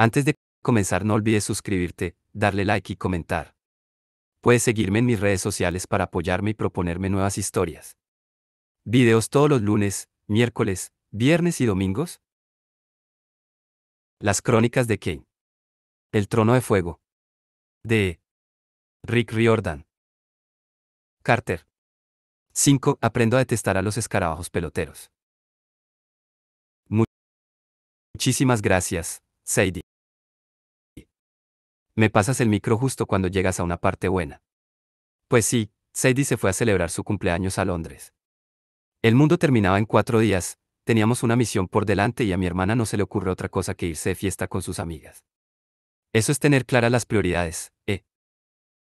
Antes de comenzar, no olvides suscribirte, darle like y comentar. Puedes seguirme en mis redes sociales para apoyarme y proponerme nuevas historias. Videos todos los lunes, miércoles, viernes y domingos. Las crónicas de Kane. El trono de fuego. De Rick Riordan. Carter. 5. Aprendo a detestar a los escarabajos peloteros. Muchísimas gracias, Sadie. Me pasas el micro justo cuando llegas a una parte buena. Pues sí, Sadie se fue a celebrar su cumpleaños a Londres. El mundo terminaba en 4 días, teníamos una misión por delante y a mi hermana no se le ocurre otra cosa que irse de fiesta con sus amigas. Eso es tener claras las prioridades, ¿eh?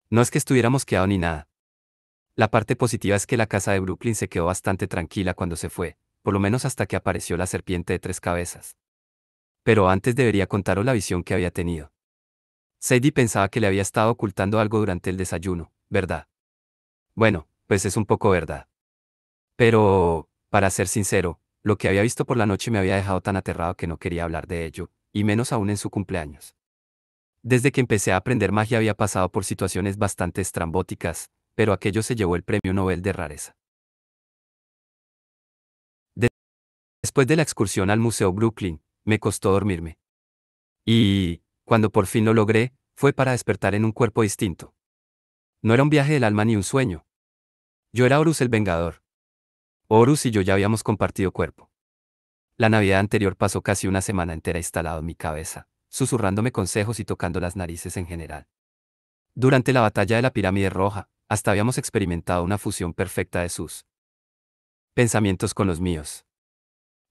No es que estuviéramos quedados ni nada. La parte positiva es que la casa de Brooklyn se quedó bastante tranquila cuando se fue, por lo menos hasta que apareció la serpiente de 3 cabezas. Pero antes debería contaros la visión que había tenido. Sadie pensaba que le había estado ocultando algo durante el desayuno, ¿verdad? Bueno, pues es un poco verdad. Pero, para ser sincero, lo que había visto por la noche me había dejado tan aterrado que no quería hablar de ello, y menos aún en su cumpleaños. Desde que empecé a aprender magia había pasado por situaciones bastante estrambóticas, pero aquello se llevó el premio Nobel de rareza. Después de la excursión al Museo Brooklyn, me costó dormirme. Y, cuando por fin lo logré, fue para despertar en un cuerpo distinto. No era un viaje del alma ni un sueño. Yo era Horus el Vengador. Horus y yo ya habíamos compartido cuerpo. La Navidad anterior pasó casi una semana entera instalado en mi cabeza, susurrándome consejos y tocando las narices en general. Durante la batalla de la Pirámide Roja, hasta habíamos experimentado una fusión perfecta de sus pensamientos con los míos.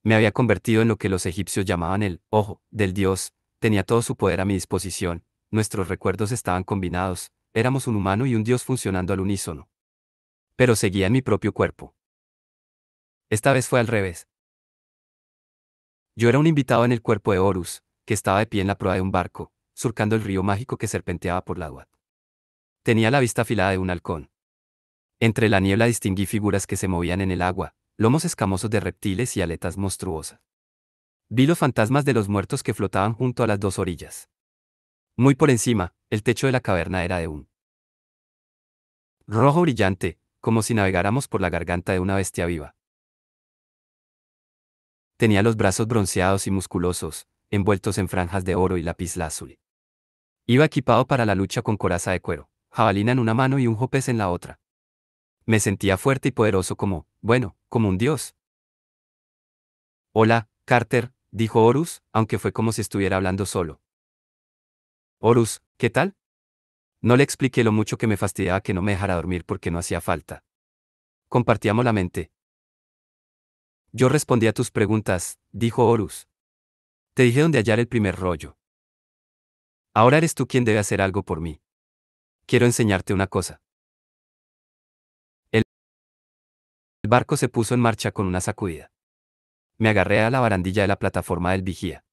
Me había convertido en lo que los egipcios llamaban el ojo del dios, tenía todo su poder a mi disposición, nuestros recuerdos estaban combinados, éramos un humano y un dios funcionando al unísono. Pero seguía en mi propio cuerpo. Esta vez fue al revés. Yo era un invitado en el cuerpo de Horus, que estaba de pie en la proa de un barco, surcando el río mágico que serpenteaba por la UAT. Tenía la vista afilada de un halcón. Entre la niebla distinguí figuras que se movían en el agua, lomos escamosos de reptiles y aletas monstruosas. Vi los fantasmas de los muertos que flotaban junto a las 2 orillas. Muy por encima, el techo de la caverna era de un rojo brillante, como si navegáramos por la garganta de una bestia viva. Tenía los brazos bronceados y musculosos, envueltos en franjas de oro y lapislázuli. Iba equipado para la lucha con coraza de cuero, jabalina en una mano y un jopez en la otra. Me sentía fuerte y poderoso como, bueno, como un dios. Hola, Carter, dijo Horus, aunque fue como si estuviera hablando solo. Horus, ¿qué tal? No le expliqué lo mucho que me fastidiaba que no me dejara dormir porque no hacía falta. Compartíamos la mente. Yo respondí a tus preguntas, dijo Horus. Te dije dónde hallar el primer rollo. Ahora eres tú quien debe hacer algo por mí. Quiero enseñarte una cosa. El barco se puso en marcha con una sacudida. Me agarré a la barandilla de la plataforma del vigía.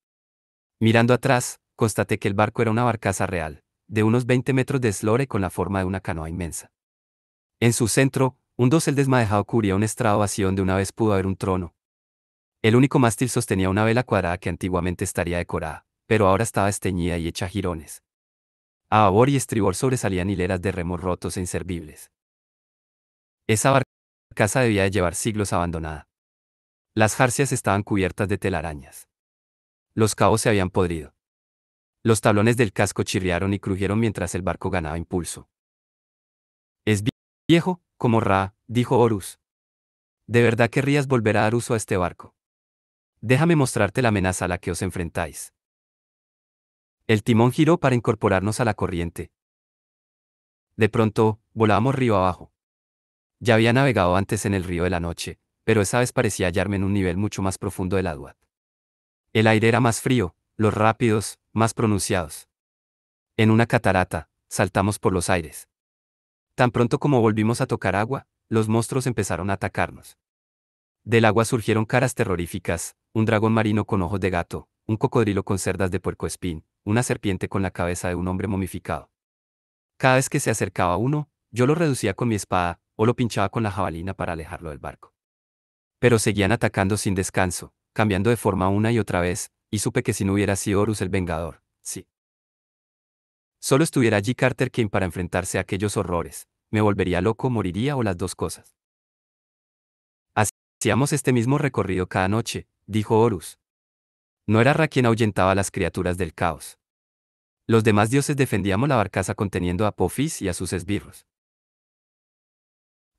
Mirando atrás, constaté que el barco era una barcaza real, de unos 20 metros de eslora con la forma de una canoa inmensa. En su centro, un dosel desmadejado cubría un estrado vacío donde una vez pudo haber un trono. El único mástil sostenía una vela cuadrada que antiguamente estaría decorada, pero ahora estaba esteñida y hecha jirones. A babor y estribor sobresalían hileras de remos rotos e inservibles. Esa barcaza debía de llevar siglos abandonada. Las jarcias estaban cubiertas de telarañas. Los cabos se habían podrido. Los tablones del casco chirriaron y crujieron mientras el barco ganaba impulso. Es viejo, como Ra, dijo Horus. ¿De verdad querrías volver a dar uso a este barco? Déjame mostrarte la amenaza a la que os enfrentáis. El timón giró para incorporarnos a la corriente. De pronto, volábamos río abajo. Ya había navegado antes en el río de la noche, pero esa vez parecía hallarme en un nivel mucho más profundo del agua. El aire era más frío, los rápidos, más pronunciados. En una catarata, saltamos por los aires. Tan pronto como volvimos a tocar agua, los monstruos empezaron a atacarnos. Del agua surgieron caras terroríficas, un dragón marino con ojos de gato, un cocodrilo con cerdas de puercoespín, una serpiente con la cabeza de un hombre momificado. Cada vez que se acercaba a uno, yo lo reducía con mi espada, o lo pinchaba con la jabalina para alejarlo del barco. Pero seguían atacando sin descanso, cambiando de forma una y otra vez, y supe que si no hubiera sido Horus el Vengador, Solo estuviera allí Carter Kane para enfrentarse a aquellos horrores. Me volvería loco, moriría o las dos cosas. Hacíamos este mismo recorrido cada noche, dijo Horus. No era Ra quien ahuyentaba a las criaturas del caos. Los demás dioses defendíamos la barcaza conteniendo a Apophis y a sus esbirros.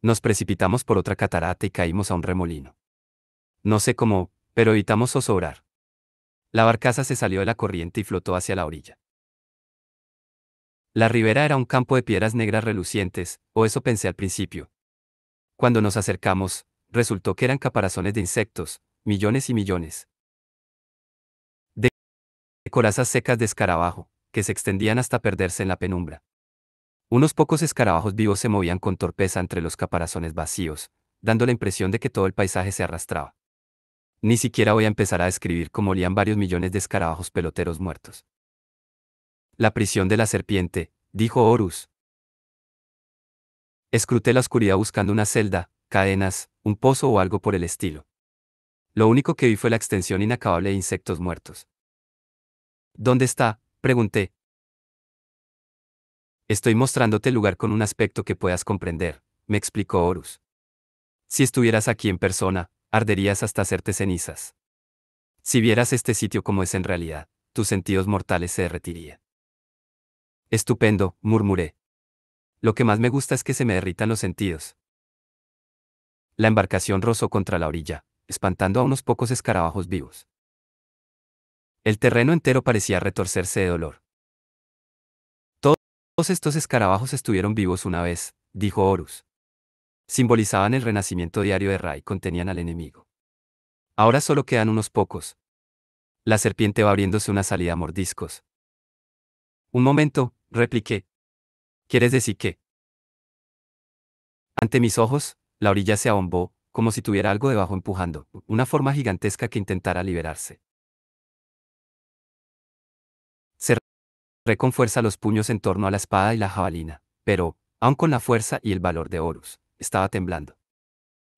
Nos precipitamos por otra catarata y caímos a un remolino. No sé cómo, pero evitamos zozobrar. La barcaza se salió de la corriente y flotó hacia la orilla. La ribera era un campo de piedras negras relucientes, o eso pensé al principio. Cuando nos acercamos, resultó que eran caparazones de insectos, millones y millones. De corazas secas de escarabajo, que se extendían hasta perderse en la penumbra. Unos pocos escarabajos vivos se movían con torpeza entre los caparazones vacíos, dando la impresión de que todo el paisaje se arrastraba. Ni siquiera voy a empezar a describir cómo olían varios millones de escarabajos peloteros muertos. La prisión de la serpiente, dijo Horus. Escruté la oscuridad buscando una celda, cadenas, un pozo o algo por el estilo. Lo único que vi fue la extensión inacabable de insectos muertos. ¿Dónde está?, pregunté. Estoy mostrándote el lugar con un aspecto que puedas comprender, me explicó Horus. Si estuvieras aquí en persona, arderías hasta hacerte cenizas. Si vieras este sitio como es en realidad, tus sentidos mortales se derretirían. Estupendo, murmuré. Lo que más me gusta es que se me derritan los sentidos. La embarcación rozó contra la orilla, espantando a unos pocos escarabajos vivos. El terreno entero parecía retorcerse de dolor. Todos estos escarabajos estuvieron vivos una vez, dijo Horus. Simbolizaban el renacimiento diario de Ra y contenían al enemigo. Ahora solo quedan unos pocos. La serpiente va abriéndose una salida a mordiscos. Un momento, repliqué. ¿Quieres decir qué? Ante mis ojos, la orilla se abombó, como si tuviera algo debajo empujando, una forma gigantesca que intentara liberarse. Cerré con fuerza los puños en torno a la espada y la jabalina, pero, aun con la fuerza y el valor de Horus, estaba temblando.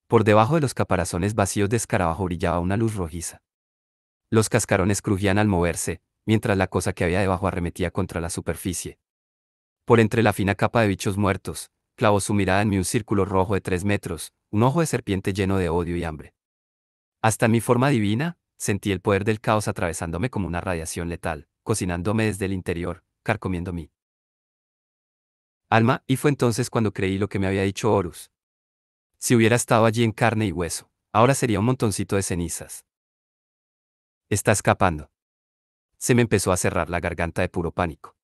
Por debajo de los caparazones vacíos de escarabajo brillaba una luz rojiza. Los cascarones crujían al moverse, mientras la cosa que había debajo arremetía contra la superficie. Por entre la fina capa de bichos muertos, clavó su mirada en mí un círculo rojo de 3 metros, un ojo de serpiente lleno de odio y hambre. Hasta en mi forma divina, sentí el poder del caos atravesándome como una radiación letal, cocinándome desde el interior, carcomiendo mi alma, y fue entonces cuando creí lo que me había dicho Horus. Si hubiera estado allí en carne y hueso, ahora sería un montoncito de cenizas. Está escapando. Se me empezó a cerrar la garganta de puro pánico.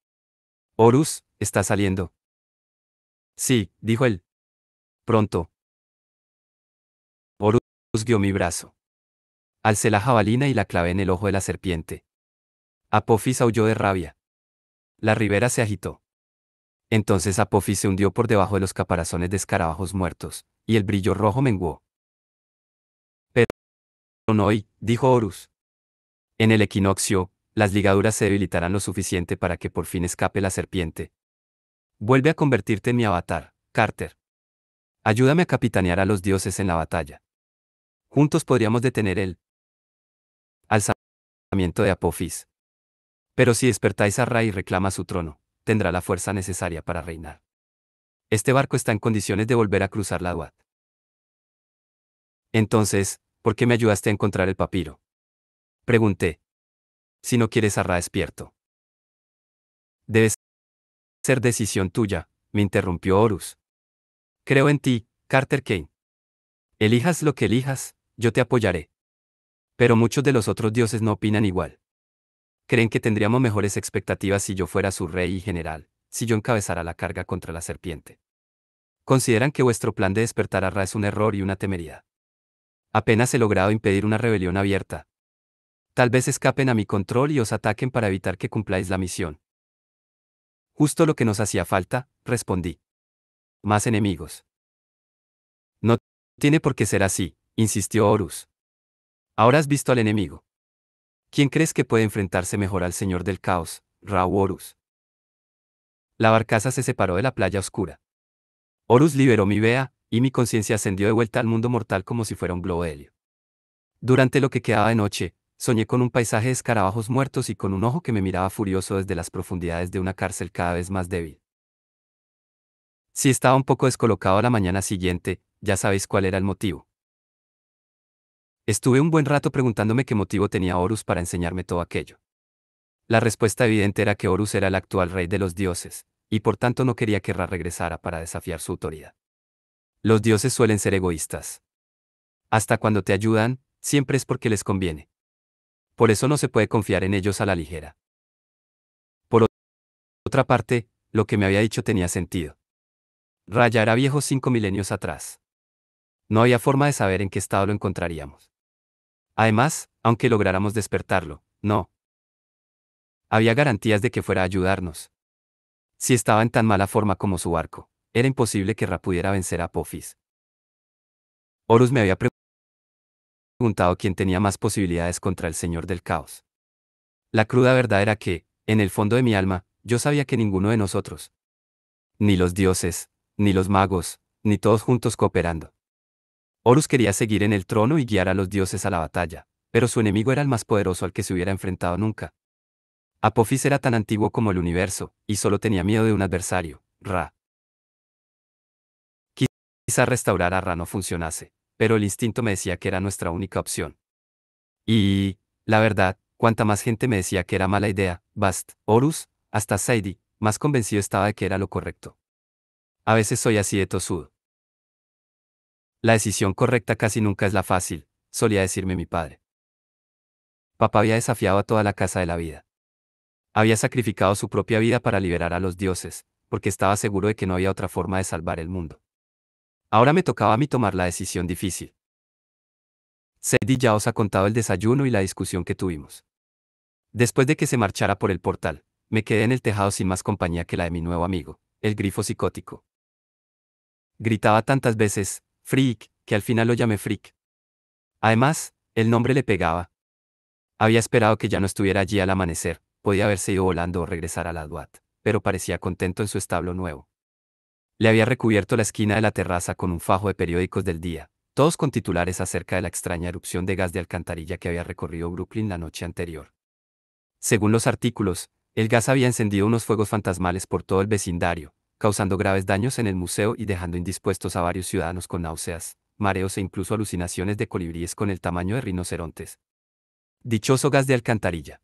Horus, está saliendo. Sí, dijo él. Pronto. Horus guió mi brazo. Alcé la jabalina y la clavé en el ojo de la serpiente. Apophis aulló de rabia. La ribera se agitó. Entonces Apophis se hundió por debajo de los caparazones de escarabajos muertos, y el brillo rojo menguó. Pero no hoy, dijo Horus. En el equinoccio, las ligaduras se debilitarán lo suficiente para que por fin escape la serpiente. Vuelve a convertirte en mi avatar, Carter. Ayúdame a capitanear a los dioses en la batalla. Juntos podríamos detener el alzamiento de Apophis. Pero si despertáis a Ra y reclama su trono, tendrá la fuerza necesaria para reinar. Este barco está en condiciones de volver a cruzar la Duat. Entonces, ¿por qué me ayudaste a encontrar el papiro? Pregunté. Si no quieres a Ra despierto. Debe ser decisión tuya, me interrumpió Horus. Creo en ti, Carter Kane. Elijas lo que elijas, yo te apoyaré. Pero muchos de los otros dioses no opinan igual. Creen que tendríamos mejores expectativas si yo fuera su rey y general, si yo encabezara la carga contra la serpiente. Consideran que vuestro plan de despertar a Ra es un error y una temeridad. Apenas he logrado impedir una rebelión abierta. Tal vez escapen a mi control y os ataquen para evitar que cumpláis la misión. Justo lo que nos hacía falta, respondí. Más enemigos. No tiene por qué ser así, insistió Horus. Ahora has visto al enemigo. ¿Quién crees que puede enfrentarse mejor al Señor del Caos, Ra u Horus? La barcaza se separó de la playa oscura. Horus liberó mi vea, y mi conciencia ascendió de vuelta al mundo mortal como si fuera un globo de helio. Durante lo que quedaba de noche, soñé con un paisaje de escarabajos muertos y con un ojo que me miraba furioso desde las profundidades de una cárcel cada vez más débil. Si estaba un poco descolocado a la mañana siguiente, ya sabéis cuál era el motivo. Estuve un buen rato preguntándome qué motivo tenía Horus para enseñarme todo aquello. La respuesta evidente era que Horus era el actual rey de los dioses, y por tanto no quería que Ra regresara para desafiar su autoridad. Los dioses suelen ser egoístas. Hasta cuando te ayudan, siempre es porque les conviene. Por eso no se puede confiar en ellos a la ligera. Por otra parte, lo que me había dicho tenía sentido. Ra ya era viejo 5 milenios atrás. No había forma de saber en qué estado lo encontraríamos. Además, aunque lográramos despertarlo, no había garantías de que fuera a ayudarnos. Si estaba en tan mala forma como su barco, era imposible que Ra pudiera vencer a Apophis. Horus me había preguntado quién tenía más posibilidades contra el Señor del Caos. La cruda verdad era que, en el fondo de mi alma, yo sabía que ninguno de nosotros, ni los dioses, ni los magos, ni todos juntos cooperando. Horus quería seguir en el trono y guiar a los dioses a la batalla, pero su enemigo era el más poderoso al que se hubiera enfrentado nunca. Apophis era tan antiguo como el universo, y solo tenía miedo de un adversario, Ra. Quizá restaurar a Ra no funcionase, pero el instinto me decía que era nuestra única opción. Y, la verdad, cuanta más gente me decía que era mala idea, Bast, Horus, hasta Sadie, más convencido estaba de que era lo correcto. A veces soy así de tosudo. La decisión correcta casi nunca es la fácil, solía decirme mi padre. Papá había desafiado a toda la casa de la vida. Había sacrificado su propia vida para liberar a los dioses, porque estaba seguro de que no había otra forma de salvar el mundo. Ahora me tocaba a mí tomar la decisión difícil. Sadie ya os ha contado el desayuno y la discusión que tuvimos. Después de que se marchara por el portal, me quedé en el tejado sin más compañía que la de mi nuevo amigo, el grifo psicótico. Gritaba tantas veces, Freak, que al final lo llamé Freak. Además, el nombre le pegaba. Había esperado que ya no estuviera allí al amanecer, podía haberse ido volando o regresar a la Duat, pero parecía contento en su establo nuevo. Le había recubierto la esquina de la terraza con un fajo de periódicos del día, todos con titulares acerca de la extraña erupción de gas de alcantarilla que había recorrido Brooklyn la noche anterior. Según los artículos, el gas había encendido unos fuegos fantasmales por todo el vecindario, causando graves daños en el museo y dejando indispuestos a varios ciudadanos con náuseas, mareos e incluso alucinaciones de colibríes con el tamaño de rinocerontes. Dichoso gas de alcantarilla.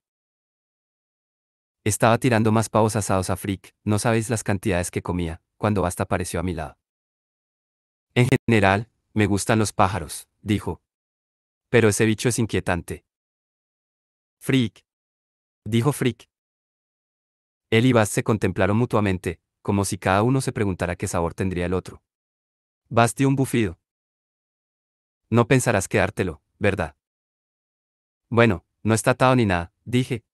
Estaba tirando más pavos asados a Frick, no sabéis las cantidades que comía, cuando Basta apareció a mi lado. En general, me gustan los pájaros, dijo. Pero ese bicho es inquietante. Frick, dijo Frick. Él y Bast se contemplaron mutuamente, como si cada uno se preguntara qué sabor tendría el otro. Bast dio un bufido. No pensarás quedártelo, ¿verdad? Bueno, no está atado ni nada, dije.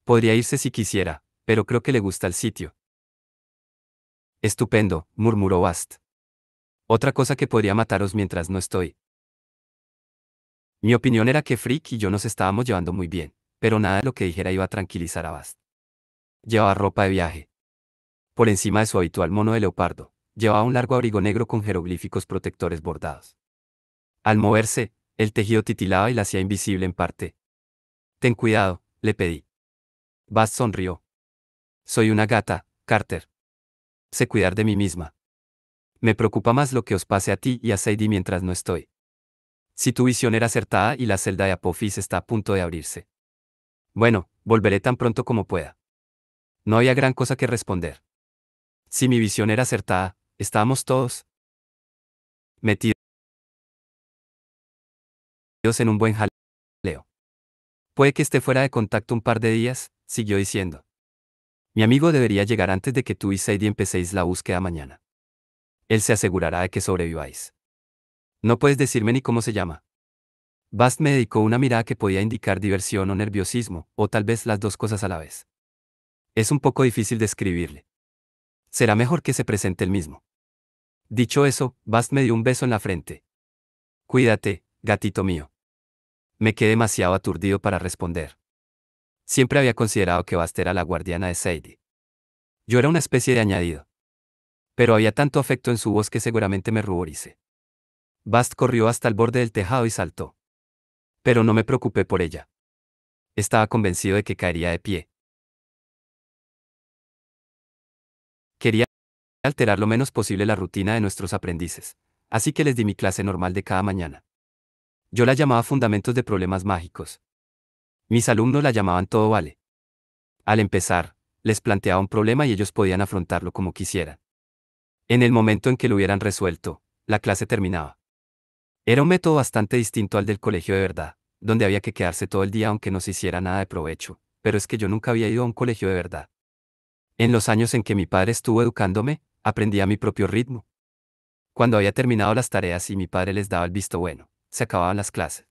Podría irse si quisiera, pero creo que le gusta el sitio. Estupendo, murmuró Bast. Otra cosa que podría mataros mientras no estoy. Mi opinión era que Frick y yo nos estábamos llevando muy bien, pero nada de lo que dijera iba a tranquilizar a Bast. Llevaba ropa de viaje. Por encima de su habitual mono de leopardo, llevaba un largo abrigo negro con jeroglíficos protectores bordados. Al moverse, el tejido titilaba y la hacía invisible en parte. Ten cuidado, le pedí. Bast sonrió. Soy una gata, Carter. Sé cuidar de mí misma. Me preocupa más lo que os pase a ti y a Sadie mientras no estoy. Si tu visión era acertada y la celda de Apophis está a punto de abrirse. Bueno, volveré tan pronto como pueda. No había gran cosa que responder. Si mi visión era acertada, estábamos todos metidos en un buen jaleo. Puede que esté fuera de contacto un par de días, siguió diciendo. Mi amigo debería llegar antes de que tú y Sadie empecéis la búsqueda mañana. Él se asegurará de que sobreviváis. No puedes decirme ni cómo se llama. Bast me dedicó una mirada que podía indicar diversión o nerviosismo, o tal vez las dos cosas a la vez. Es un poco difícil describirle. Será mejor que se presente él mismo. Dicho eso, Bast me dio un beso en la frente. Cuídate, gatito mío. Me quedé demasiado aturdido para responder. Siempre había considerado que Bast era la guardiana de Sadie. Yo era una especie de añadido. Pero había tanto afecto en su voz que seguramente me ruboricé. Bast corrió hasta el borde del tejado y saltó. Pero no me preocupé por ella. estaba convencido de que caería de pie. Quería alterar lo menos posible la rutina de nuestros aprendices, así que les di mi clase normal de cada mañana. Yo la llamaba Fundamentos de Problemas Mágicos. Mis alumnos la llamaban Todo Vale. Al empezar, les planteaba un problema y ellos podían afrontarlo como quisieran. En el momento en que lo hubieran resuelto, la clase terminaba. Era un método bastante distinto al del colegio de verdad, donde había que quedarse todo el día aunque no se hiciera nada de provecho, pero es que yo nunca había ido a un colegio de verdad. En los años en que mi padre estuvo educándome, aprendí a mi propio ritmo. Cuando había terminado las tareas y mi padre les daba el visto bueno, se acababan las clases.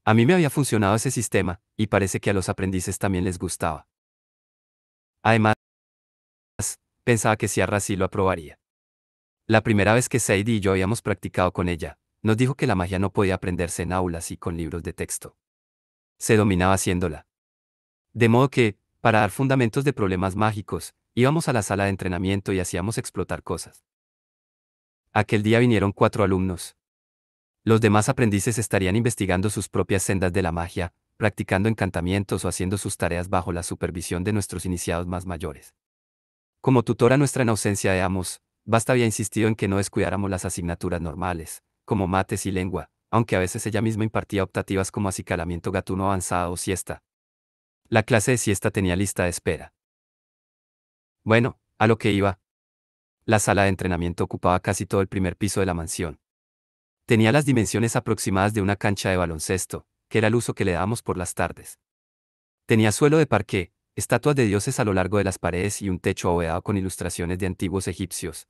A mí me había funcionado ese sistema, y parece que a los aprendices también les gustaba. Además, pensaba que Ciarra sí lo aprobaría. La primera vez que Sadie y yo habíamos practicado con ella, nos dijo que la magia no podía aprenderse en aulas y con libros de texto. Se dominaba haciéndola. De modo que, para dar fundamentos de problemas mágicos, íbamos a la sala de entrenamiento y hacíamos explotar cosas. Aquel día vinieron 4 alumnos. Los demás aprendices estarían investigando sus propias sendas de la magia, practicando encantamientos o haciendo sus tareas bajo la supervisión de nuestros iniciados más mayores. Como tutora nuestra en ausencia de amos, Basta había insistido en que no descuidáramos las asignaturas normales, como mates y lengua, aunque a veces ella misma impartía optativas como acicalamiento gatuno avanzado o siesta. La clase de siesta tenía lista de espera. Bueno, a lo que iba. La sala de entrenamiento ocupaba casi todo el primer piso de la mansión. Tenía las dimensiones aproximadas de una cancha de baloncesto, que era el uso que le dábamos por las tardes. Tenía suelo de parqué, estatuas de dioses a lo largo de las paredes y un techo abovedado con ilustraciones de antiguos egipcios,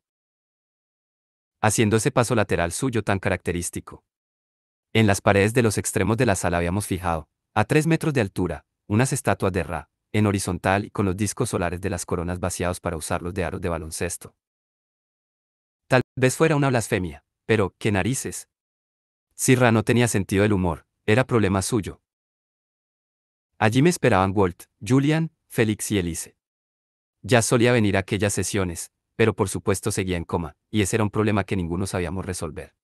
haciendo ese paso lateral suyo tan característico. En las paredes de los extremos de la sala habíamos fijado, a 3 metros de altura, unas estatuas de Ra, en horizontal y con los discos solares de las coronas vaciados para usarlos de aros de baloncesto. Tal vez fuera una blasfemia, pero, ¿qué narices? Si Ra no tenía sentido del humor, era problema suyo. Allí me esperaban Walt, Julian, Félix y Elise. Ya solía venir a aquellas sesiones, pero por supuesto seguía en coma, y ese era un problema que ninguno sabíamos resolver.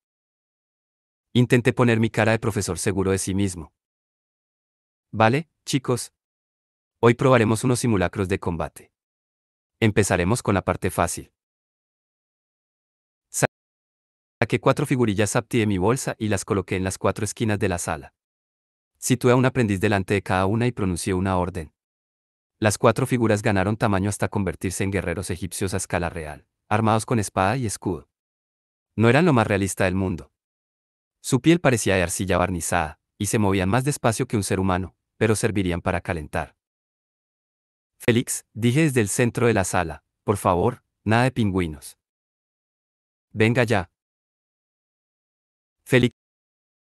Intenté poner mi cara de profesor seguro de sí mismo. Vale, chicos. Hoy probaremos unos simulacros de combate. Empezaremos con la parte fácil. Saqué 4 figurillas Sapti de mi bolsa y las coloqué en las 4 esquinas de la sala. Situé a un aprendiz delante de cada una y pronuncié una orden. Las 4 figuras ganaron tamaño hasta convertirse en guerreros egipcios a escala real, armados con espada y escudo. No eran lo más realista del mundo. Su piel parecía de arcilla barnizada, y se movían más despacio que un ser humano, pero servirían para calentar. Félix, dije desde el centro de la sala, por favor, nada de pingüinos. Venga ya. Félix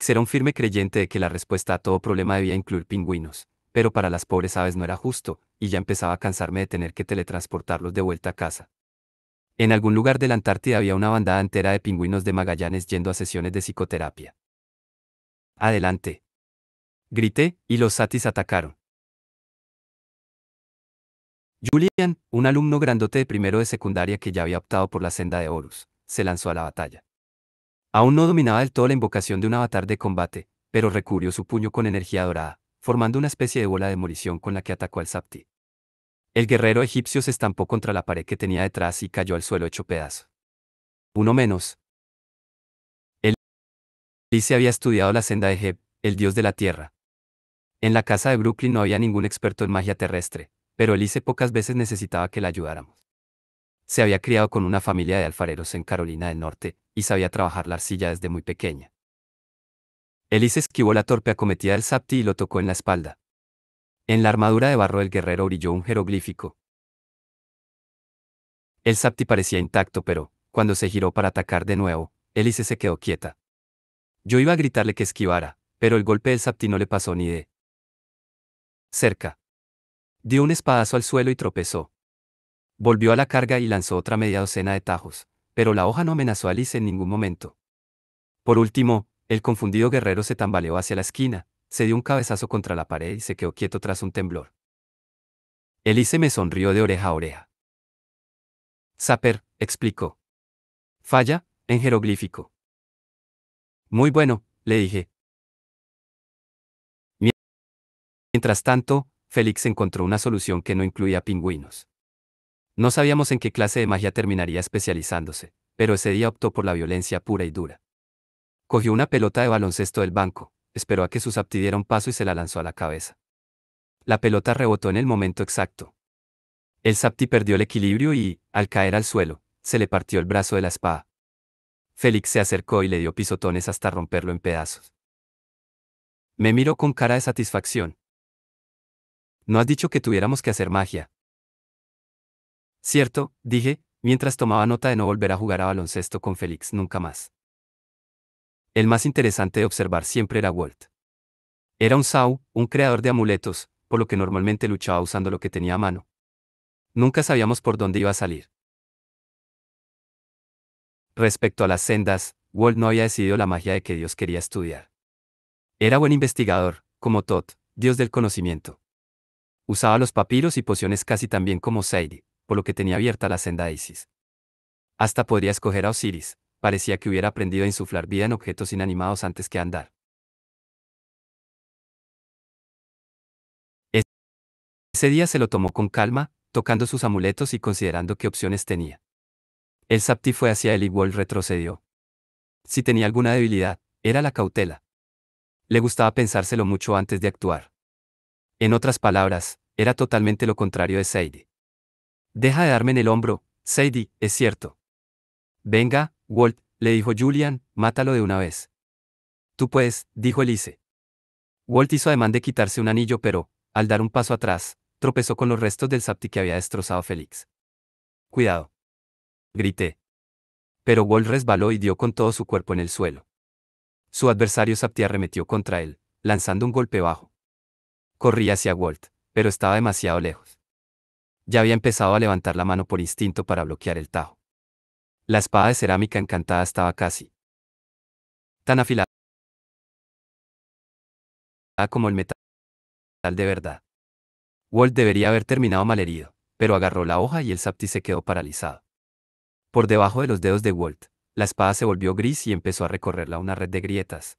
era un firme creyente de que la respuesta a todo problema debía incluir pingüinos, pero para las pobres aves no era justo, y ya empezaba a cansarme de tener que teletransportarlos de vuelta a casa. En algún lugar de la Antártida había una bandada entera de pingüinos de Magallanes yendo a sesiones de psicoterapia. Adelante. Grité, y los satis atacaron. Julian, un alumno grandote de primero de secundaria que ya había optado por la senda de Horus, se lanzó a la batalla. Aún no dominaba del todo la invocación de un avatar de combate, pero recubrió su puño con energía dorada, formando una especie de bola de demolición con la que atacó al Sapti. El guerrero egipcio se estampó contra la pared que tenía detrás y cayó al suelo hecho pedazo. Uno menos. Elise había estudiado la senda de Heb, el dios de la tierra. En la casa de Brooklyn no había ningún experto en magia terrestre, pero Elise pocas veces necesitaba que la ayudáramos. Se había criado con una familia de alfareros en Carolina del Norte, y sabía trabajar la arcilla desde muy pequeña. Elise esquivó la torpe acometida del Sapti y lo tocó en la espalda. En la armadura de barro del guerrero brilló un jeroglífico. El Sapti parecía intacto, pero, cuando se giró para atacar de nuevo, Elise se quedó quieta. Yo iba a gritarle que esquivara, pero el golpe del Sapti no le pasó ni de cerca. Dio un espadazo al suelo y tropezó. Volvió a la carga y lanzó otra media docena de tajos, pero la hoja no amenazó a Elise en ningún momento. Por último, el confundido guerrero se tambaleó hacia la esquina, se dio un cabezazo contra la pared y se quedó quieto tras un temblor. Elise me sonrió de oreja a oreja. Sapper, explicó. Falla, en jeroglífico. Muy bueno, le dije. Mientras tanto, Félix encontró una solución que no incluía pingüinos. No sabíamos en qué clase de magia terminaría especializándose, pero ese día optó por la violencia pura y dura. Cogió una pelota de baloncesto del banco, esperó a que su Sapti diera un paso y se la lanzó a la cabeza. La pelota rebotó en el momento exacto. El Sapti perdió el equilibrio y, al caer al suelo, se le partió el brazo de la espada. Félix se acercó y le dio pisotones hasta romperlo en pedazos. Me miró con cara de satisfacción. No has dicho que tuviéramos que hacer magia. Cierto, dije, mientras tomaba nota de no volver a jugar a baloncesto con Félix nunca más. El más interesante de observar siempre era Walt. Era un Sau, un creador de amuletos, por lo que normalmente luchaba usando lo que tenía a mano. Nunca sabíamos por dónde iba a salir. Respecto a las sendas, Walt no había decidido la magia de que Dios quería estudiar. Era buen investigador, como Thoth, dios del conocimiento. Usaba los papiros y pociones casi tan bien como Sadie, por lo que tenía abierta la senda de Isis. Hasta podría escoger a Osiris, parecía que hubiera aprendido a insuflar vida en objetos inanimados antes que andar. Ese día se lo tomó con calma, tocando sus amuletos y considerando qué opciones tenía. El Sapti fue hacia él y Walt retrocedió. Si tenía alguna debilidad, era la cautela. Le gustaba pensárselo mucho antes de actuar. En otras palabras, era totalmente lo contrario de Sadie. Deja de darme en el hombro, Sadie, es cierto. Venga, Walt, le dijo Julian, mátalo de una vez. Tú puedes, dijo Elise. Walt hizo ademán de quitarse un anillo pero, al dar un paso atrás, tropezó con los restos del Sapti que había destrozado Félix. Cuidado. Grité. Pero Walt resbaló y dio con todo su cuerpo en el suelo. Su adversario Sapti arremetió contra él, lanzando un golpe bajo. Corrí hacia Walt, pero estaba demasiado lejos. Ya había empezado a levantar la mano por instinto para bloquear el tajo. La espada de cerámica encantada estaba casi tan afilada como el metal de verdad. Walt debería haber terminado malherido, pero agarró la hoja y el Sapti se quedó paralizado. Por debajo de los dedos de Walt, la espada se volvió gris y empezó a recorrerla una red de grietas.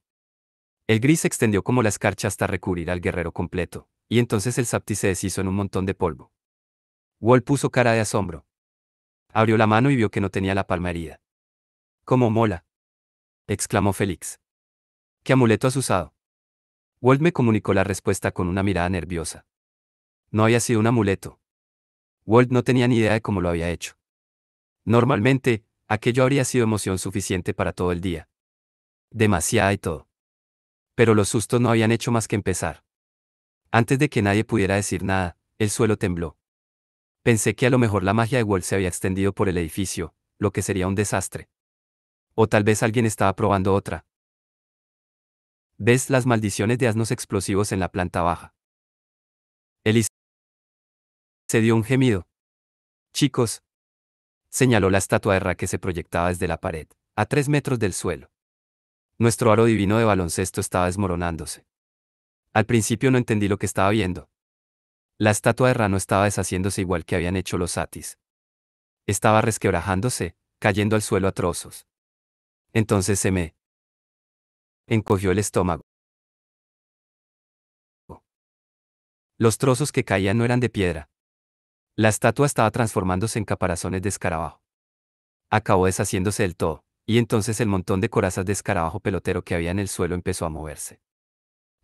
El gris se extendió como la escarcha hasta recubrir al guerrero completo, y entonces el Sapti se deshizo en un montón de polvo. Walt puso cara de asombro. Abrió la mano y vio que no tenía la palma herida. «¿Cómo mola?», exclamó Félix. «¿Qué amuleto has usado?». Walt me comunicó la respuesta con una mirada nerviosa. No había sido un amuleto. Walt no tenía ni idea de cómo lo había hecho. Normalmente, aquello habría sido emoción suficiente para todo el día. Demasiada y todo. Pero los sustos no habían hecho más que empezar. Antes de que nadie pudiera decir nada, el suelo tembló. Pensé que a lo mejor la magia de Walt se había extendido por el edificio, lo que sería un desastre. O tal vez alguien estaba probando otra. ¿Ves las maldiciones de asnos explosivos en la planta baja? Elise se dio un gemido. Chicos, señaló la estatua de Ra que se proyectaba desde la pared, a 3 metros del suelo. Nuestro aro divino de baloncesto estaba desmoronándose. Al principio no entendí lo que estaba viendo. La estatua de Ra no estaba deshaciéndose igual que habían hecho los satis. Estaba resquebrajándose, cayendo al suelo a trozos. Entonces se me encogió el estómago. Los trozos que caían no eran de piedra. La estatua estaba transformándose en caparazones de escarabajo. Acabó deshaciéndose del todo, y entonces el montón de corazas de escarabajo pelotero que había en el suelo empezó a moverse.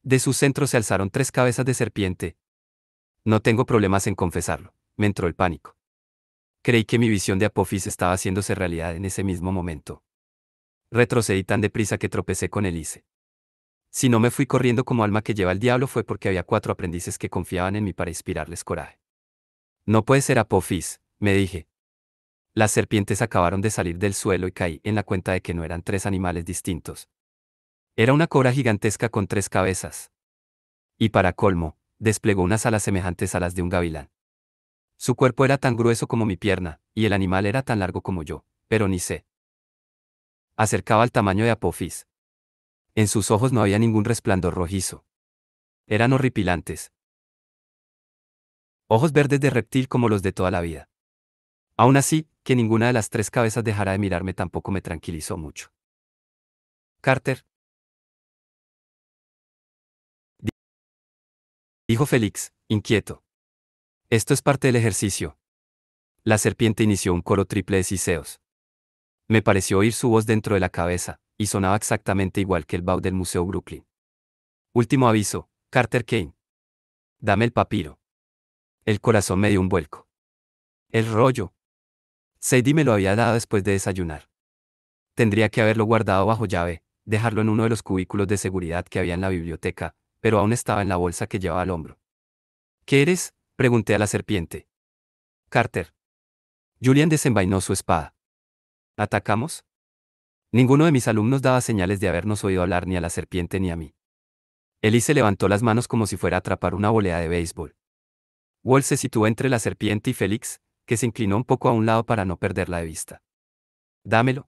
De su centro se alzaron 3 cabezas de serpiente. No tengo problemas en confesarlo, me entró el pánico. Creí que mi visión de Apophis estaba haciéndose realidad en ese mismo momento. Retrocedí tan deprisa que tropecé con Elise. Si no me fui corriendo como alma que lleva el diablo fue porque había 4 aprendices que confiaban en mí para inspirarles coraje. No puede ser Apophis, me dije. Las serpientes acabaron de salir del suelo y caí en la cuenta de que no eran 3 animales distintos. Era una cobra gigantesca con 3 cabezas. Y para colmo, desplegó unas alas semejantes a las de un gavilán. Su cuerpo era tan grueso como mi pierna, y el animal era tan largo como yo, pero ni sé. Acercaba al tamaño de Apophis. En sus ojos no había ningún resplandor rojizo. Eran horripilantes. Ojos verdes de reptil como los de toda la vida. Aún así, que ninguna de las 3 cabezas dejara de mirarme tampoco me tranquilizó mucho. Carter, Dijo Félix, inquieto. Esto es parte del ejercicio. La serpiente inició un coro triple de siseos. Me pareció oír su voz dentro de la cabeza, y sonaba exactamente igual que el bow del Museo Brooklyn. Último aviso, Carter Kane. Dame el papiro. El corazón me dio un vuelco. El rollo. Sadie me lo había dado después de desayunar. Tendría que haberlo guardado bajo llave, dejarlo en uno de los cubículos de seguridad que había en la biblioteca, pero aún estaba en la bolsa que llevaba al hombro. ¿Qué eres?, pregunté a la serpiente. Carter. Julian desenvainó su espada. ¿Atacamos? Ninguno de mis alumnos daba señales de habernos oído hablar ni a la serpiente ni a mí. Elise levantó las manos como si fuera a atrapar una volea de béisbol. Walt se situó entre la serpiente y Félix, que se inclinó un poco a un lado para no perderla de vista. Dámelo.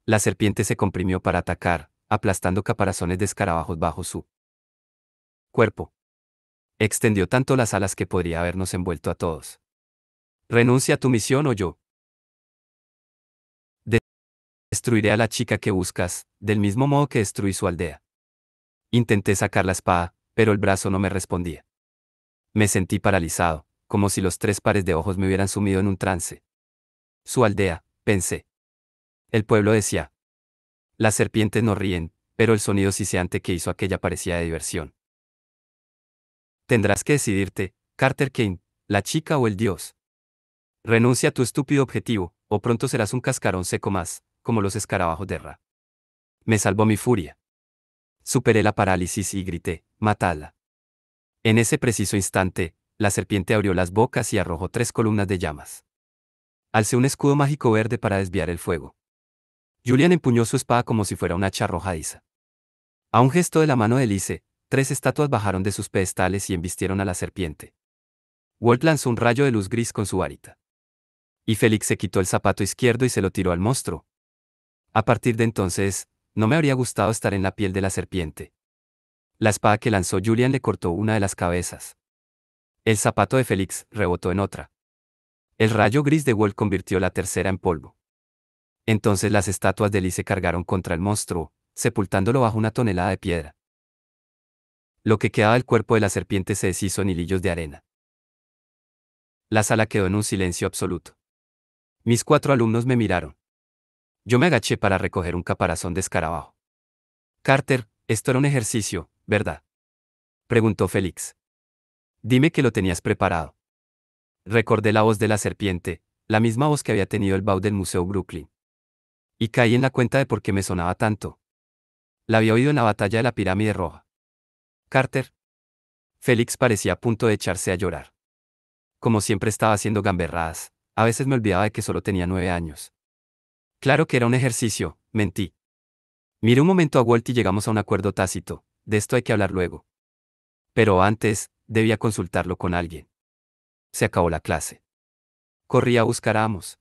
La serpiente se comprimió para atacar, aplastando caparazones de escarabajos bajo su cuerpo. Extendió tanto las alas que podría habernos envuelto a todos. Renuncia a tu misión o yo destruiré a la chica que buscas, del mismo modo que destruí su aldea. Intenté sacar la espada, pero el brazo no me respondía. Me sentí paralizado, como si los 3 pares de ojos me hubieran sumido en un trance. Su aldea, pensé. El pueblo decía. Las serpientes no ríen, pero el sonido siseante que hizo aquella parecía de diversión. Tendrás que decidirte, Carter Kane, la chica o el dios. Renuncia a tu estúpido objetivo, o pronto serás un cascarón seco más, como los escarabajos de Ra. Me salvó mi furia. Superé la parálisis y grité, matadla. En ese preciso instante, la serpiente abrió las bocas y arrojó 3 columnas de llamas. Alcé un escudo mágico verde para desviar el fuego. Julian empuñó su espada como si fuera una hacha arrojadiza. A un gesto de la mano de Elise, 3 estatuas bajaron de sus pedestales y embistieron a la serpiente. Walt lanzó un rayo de luz gris con su varita. Y Félix se quitó el zapato izquierdo y se lo tiró al monstruo. A partir de entonces, no me habría gustado estar en la piel de la serpiente. La espada que lanzó Julian le cortó una de las cabezas. El zapato de Félix rebotó en otra. El rayo gris de Walt convirtió la tercera en polvo. Entonces las estatuas de Elise cargaron contra el monstruo, sepultándolo bajo una tonelada de piedra. Lo que quedaba del cuerpo de la serpiente se deshizo en hilillos de arena. La sala quedó en un silencio absoluto. Mis 4 alumnos me miraron. Yo me agaché para recoger un caparazón de escarabajo. Carter, esto era un ejercicio, ¿verdad? Preguntó Félix. Dime que lo tenías preparado. Recordé la voz de la serpiente, la misma voz que había tenido el bow del Museo Brooklyn. Y caí en la cuenta de por qué me sonaba tanto. La había oído en la batalla de la Pirámide Roja. Carter. Félix parecía a punto de echarse a llorar. Como siempre estaba haciendo gamberradas, a veces me olvidaba de que solo tenía 9 años. Claro que era un ejercicio, mentí. Miré un momento a Walt y llegamos a un acuerdo tácito, de esto hay que hablar luego. Pero antes, debía consultarlo con alguien. Se acabó la clase. Corrí a buscar a Amos.